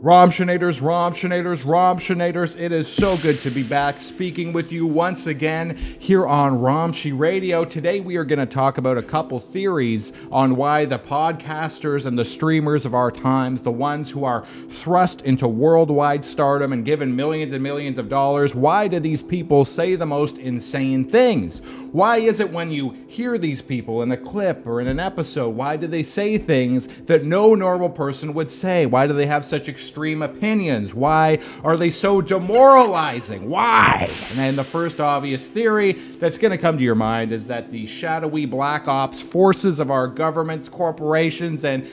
Romshinators, it is so good to be back speaking with you once again here on Romshii Radio. Today we are going to talk about a couple theories on why the podcasters and the streamers of our times, the ones who are thrust into worldwide stardom and given millions and millions of dollars, why do these people say the most insane things? Why is it when you hear these people in a clip or in an episode, why do they say things that no normal person would say? Why do they have such extreme opinions? Why are they so demoralizing? Why? And then the first obvious theory that's going to come to your mind is that the shadowy black ops forces of our governments, corporations, and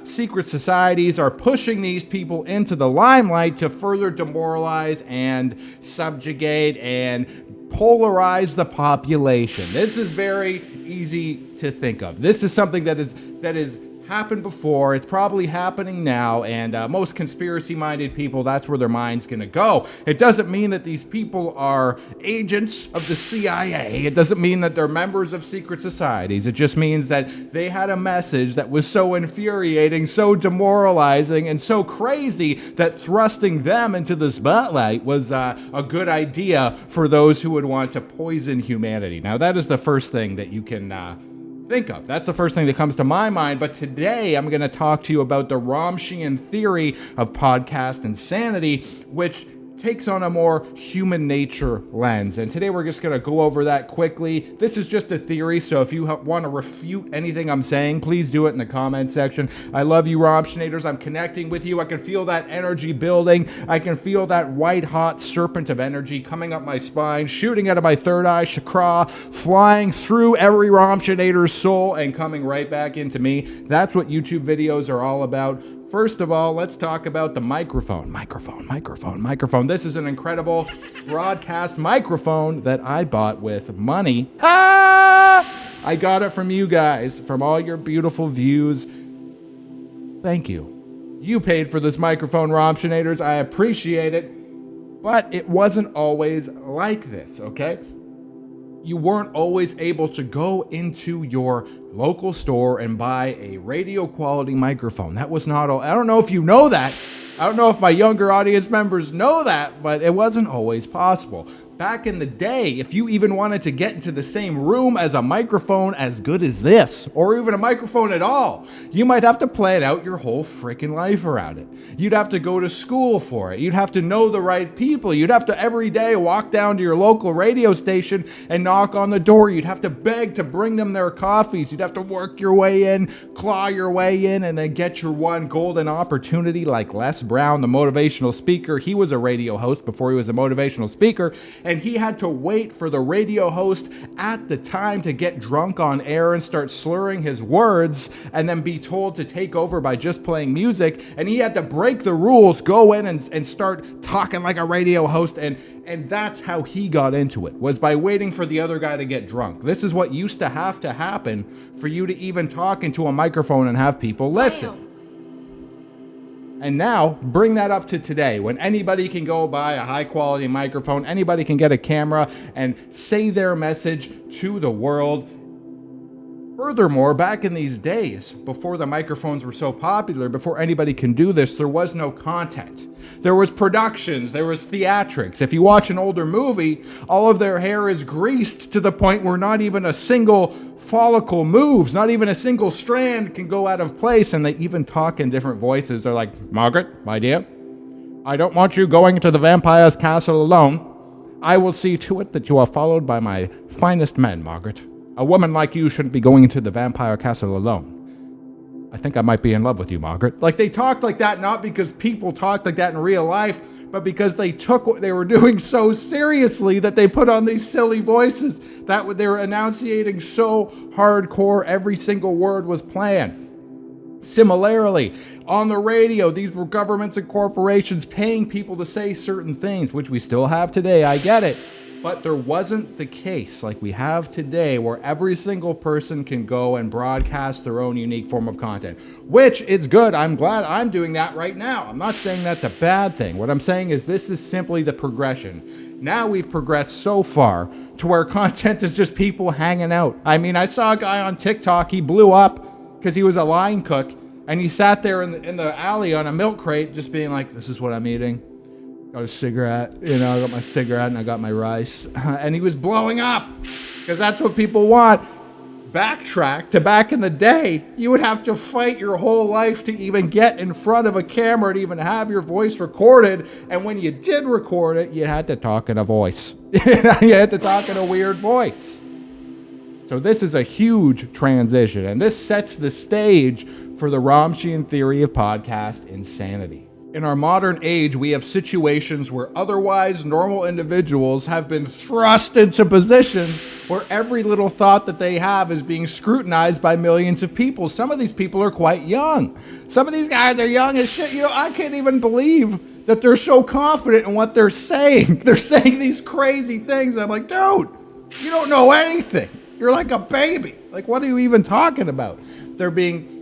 secret societies are pushing these people into the limelight to further demoralize and subjugate and polarize the population. This is very easy to think of. This is something that is happened before. It's probably happening now, and most conspiracy-minded people, that's where their mind's gonna go. It doesn't mean that these people are agents of the CIA. It doesn't mean that they're members of secret societies. It just means that they had a message that was so infuriating, so demoralizing, and so crazy that thrusting them into the spotlight was a good idea for those who would want to poison humanity. Now, that is the first thing that you can think of. That's the first thing that comes to my mind. But today I'm going to talk to you about the Romshian theory of podcast insanity, which takes on a more human nature lens. And today we're just going to go over that quickly. This is just a theory, so if you want to refute anything I'm saying, please do it in the comment section. I love you, Romshinators. I'm connecting with you. I can feel that energy building. I can feel that white-hot serpent of energy coming up my spine, shooting out of my third eye chakra, flying through every Romshinator's soul and coming right back into me. That's what YouTube videos are all about. First of all, let's talk about the microphone. Microphone. This is an incredible broadcast microphone that I bought with money. I got it from you guys, from all your beautiful views. Thank you. You paid for this microphone, Romshinators. I appreciate it. But it wasn't always like this, okay? You weren't always able to go into your local store and buy a radio quality microphone. That was not all. I don't know if you know that. I don't know if my younger audience members know that, but it wasn't always possible. Back in the day, if you even wanted to get into the same room as a microphone as good as this, or even a microphone at all, you might have to plan out your whole freaking life around it. You'd have to go to school for it. You'd have to know the right people. You'd have to every day walk down to your local radio station and knock on the door. You'd have to beg to bring them their coffees. You'd have to work your way in, claw your way in, and then get your one golden opportunity like Les Brown, the motivational speaker. He was a radio host before he was a motivational speaker, and he had to wait for the radio host at the time to get drunk on air and start slurring his words and then be told to take over by just playing music. And he had to break the rules, go in and start talking like a radio host. And that's how he got into it, was by waiting for the other guy to get drunk. This is what used to have to happen for you to even talk into a microphone and have people listen. And now, bring that up to today, when anybody can go buy a high-quality microphone, anybody can get a camera and say their message to the world. Furthermore, back in these days, before the microphones were so popular, before anybody can do this, there was no content. There was productions, there was theatrics. If you watch an older movie, all of their hair is greased to the point where not even a single follicle moves, not even a single strand can go out of place, and they even talk in different voices. They're like, "Margaret, my dear, I don't want you going to the vampire's castle alone. I will see to it that you are followed by my finest men, Margaret. A woman like you shouldn't be going into the vampire castle alone. I think I might be in love with you, Margaret." Like, they talked like that not because people talked like that in real life, but because they took what they were doing so seriously that they put on these silly voices that they were enunciating so hardcore, every single word was planned. Similarly, on the radio, these were governments and corporations paying people to say certain things, which we still have today, I get it. But there wasn't the case like we have today, where every single person can go and broadcast their own unique form of content, which is good. I'm glad I'm doing that right now. I'm not saying that's a bad thing. What I'm saying is this is simply the progression. Now we've progressed so far to where content is just people hanging out. I mean, I saw a guy on TikTok, he blew up because he was a line cook. And he sat there in the alley on a milk crate just being like, this is what I'm eating. Got a cigarette, I got my cigarette and I got my rice. And he was blowing up because that's what people want. Backtrack to back in the day, you would have to fight your whole life to even get in front of a camera to even have your voice recorded. And when you did record it, you had to talk in a voice. You had to talk in a weird voice. So this is a huge transition, and this sets the stage for the Romshii theory of podcast insanity. In our modern age, we have situations where otherwise normal individuals have been thrust into positions where every little thought that they have is being scrutinized by millions of people. Some of these people are quite young. Some of these guys are young as shit. I can't even believe that they're so confident in what they're saying. They're saying these crazy things, and I'm like, dude, you don't know anything. You're like a baby. Like, what are you even talking about? They're being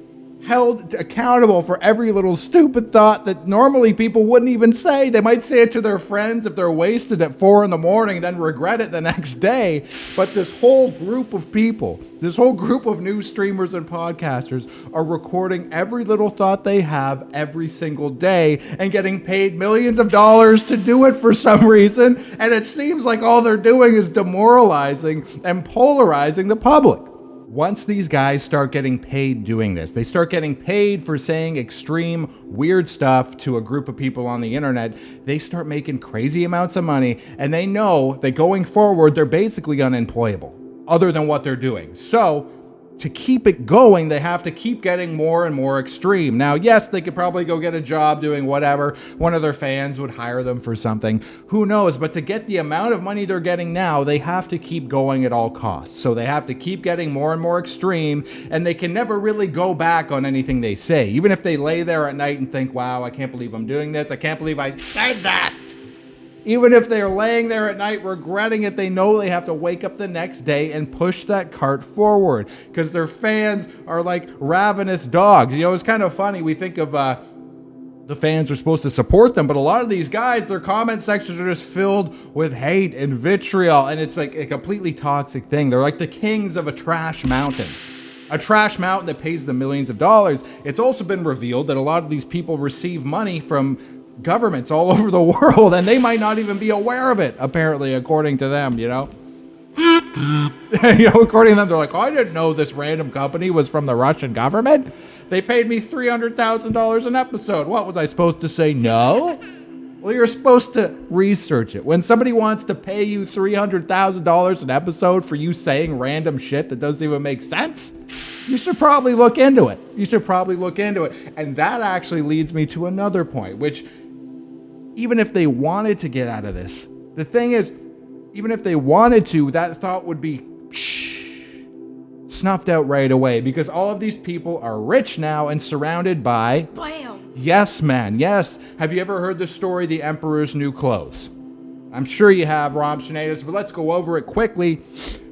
held accountable for every little stupid thought that normally people wouldn't even say. They might say it to their friends if they're wasted at 4 a.m, then regret it the next day. But this whole group of people, this whole group of new streamers and podcasters are recording every little thought they have every single day and getting paid millions of dollars to do it for some reason. And it seems like all they're doing is demoralizing and polarizing the public. Once these guys start getting paid doing this, they start getting paid for saying extreme, weird stuff to a group of people on the internet, they start making crazy amounts of money, and they know that going forward, they're basically unemployable, other than what they're doing. So, to keep it going, they have to keep getting more and more extreme. Now, yes, they could probably go get a job doing whatever. One of their fans would hire them for something. Who knows? But to get the amount of money they're getting now, they have to keep going at all costs. So they have to keep getting more and more extreme, and they can never really go back on anything they say. Even if they lay there at night and think, wow, I can't believe I'm doing this. I can't believe I said that. Even if they're laying there at night regretting it, they know they have to wake up the next day and push that cart forward because their fans are like ravenous dogs. It's kind of funny. We think of the fans are supposed to support them, but a lot of these guys, their comment sections are just filled with hate and vitriol, and it's like a completely toxic thing. They're like the kings of a trash mountain. A trash mountain that pays them millions of dollars. It's also been revealed that a lot of these people receive money from governments all over the world, and they might not even be aware of it, apparently, according to them, according to them, they're like, I didn't know this random company was from the Russian government. They paid me $300,000 an episode. What was I supposed to say? No? Well, you're supposed to research it. When somebody wants to pay you $300,000 an episode for you saying random shit that doesn't even make sense, you should probably look into it. And that actually leads me to another point, which even if they wanted to get out of this, the thing is, even if they wanted to, that thought would be snuffed out right away because all of these people are rich now and surrounded by blam. Yes, man. Yes. Have you ever heard the story, The Emperor's New Clothes? I'm sure you have, Romshii, but let's go over it quickly.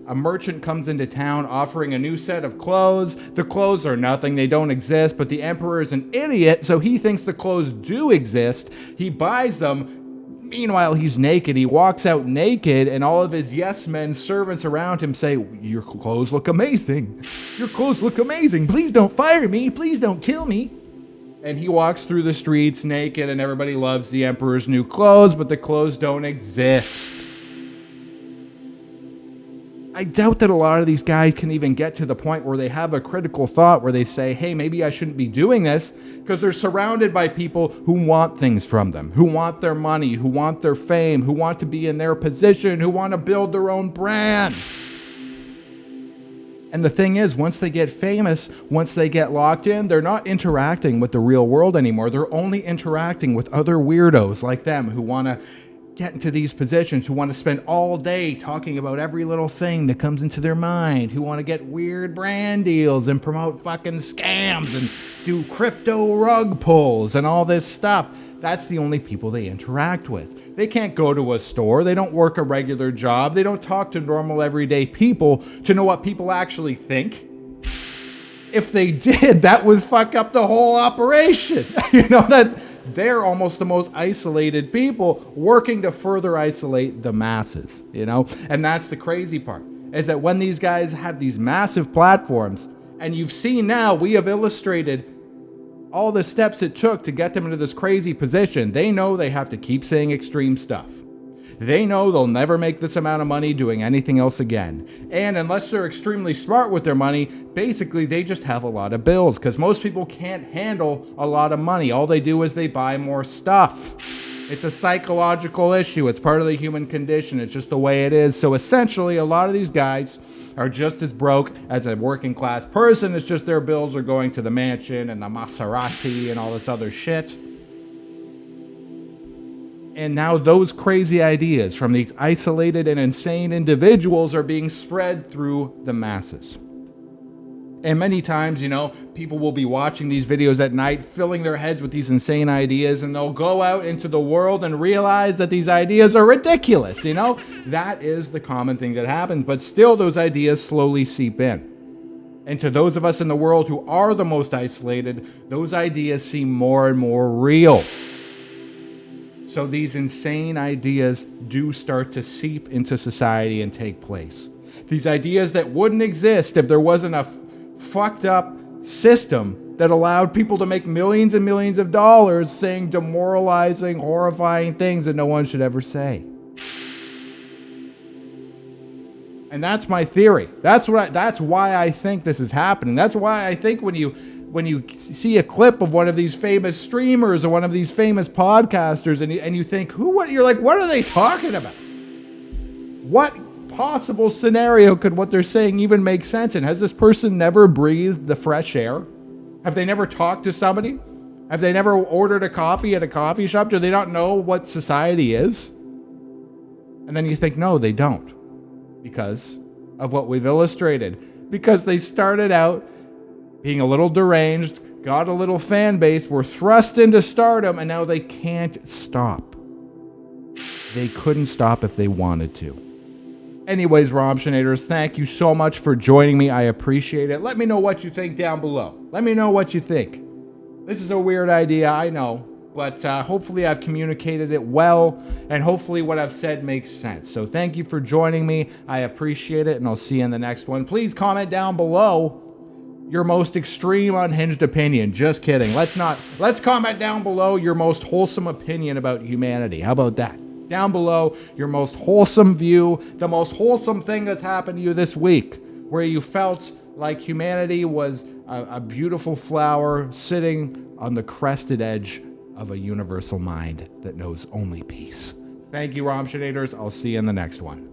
A merchant comes into town offering a new set of clothes. The clothes are nothing. They don't exist, but the emperor is an idiot, so he thinks the clothes do exist. He buys them. Meanwhile, he's naked. He walks out naked, and all of his yes men servants around him say, your clothes look amazing. Your clothes look amazing. Please don't fire me. Please don't kill me. And he walks through the streets naked, and everybody loves the emperor's new clothes, but the clothes don't exist. I doubt that a lot of these guys can even get to the point where they have a critical thought where they say, hey, maybe I shouldn't be doing this, because they're surrounded by people who want things from them, who want their money, who want their fame, who want to be in their position, who want to build their own brands. And the thing is, once they get famous, once they get locked in, they're not interacting with the real world anymore. They're only interacting with other weirdos like them who want to get into these positions, who want to spend all day talking about every little thing that comes into their mind, who want to get weird brand deals and promote fucking scams and do crypto rug pulls and all this stuff. That's the only people they interact with. They can't go to a store. They don't work a regular job. They don't talk to normal everyday people to know what people actually think. If they did, that would fuck up the whole operation. That they're almost the most isolated people working to further isolate the masses, And that's the crazy part, is that when these guys have these massive platforms, and you've seen now, we have illustrated all the steps it took to get them into this crazy position. They know they have to keep saying extreme stuff. They know they'll never make this amount of money doing anything else again. And unless they're extremely smart with their money, basically they just have a lot of bills because most people can't handle a lot of money. All they do is they buy more stuff. It's a psychological issue. It's part of the human condition. It's just the way it is. So essentially, a lot of these guys are just as broke as a working class person. It's just their bills are going to the mansion and the Maserati and all this other shit. And now those crazy ideas from these isolated and insane individuals are being spread through the masses. And many times, people will be watching these videos at night, filling their heads with these insane ideas, and they'll go out into the world and realize that these ideas are ridiculous, That is the common thing that happens, but still those ideas slowly seep in. And to those of us in the world who are the most isolated, those ideas seem more and more real. So these insane ideas do start to seep into society and take place. These ideas that wouldn't exist if there wasn't a fucked up system that allowed people to make millions and millions of dollars saying demoralizing, horrifying things that no one should ever say. And that's my theory. That's why I think this is happening. That's why I think when you see a clip of one of these famous streamers or one of these famous podcasters and you think, you're like, what are they talking about? What possible scenario could what they're saying even make sense in? Has this person never breathed the fresh air? Have they never talked to somebody? Have they never ordered a coffee at a coffee shop? Do they not know what society is? And then you think, no, they don't. Because of what we've illustrated. Because they started out being a little deranged, got a little fan base, were thrust into stardom, and now they can't stop. They couldn't stop if they wanted to. Anyways, Romshinators, thank you so much for joining me. I appreciate it. Let me know what you think down below. Let me know what you think. This is a weird idea, I know, but hopefully I've communicated it well, and hopefully what I've said makes sense. So thank you for joining me. I appreciate it, and I'll see you in the next one. Please comment down below your most extreme unhinged opinion. Just kidding. Let's comment down below your most wholesome opinion about humanity. How about that? Down below your most wholesome view, the most wholesome thing that's happened to you this week, where you felt like humanity was a beautiful flower sitting on the crested edge of a universal mind that knows only peace. Thank you, Romshinators. I'll see you in the next one.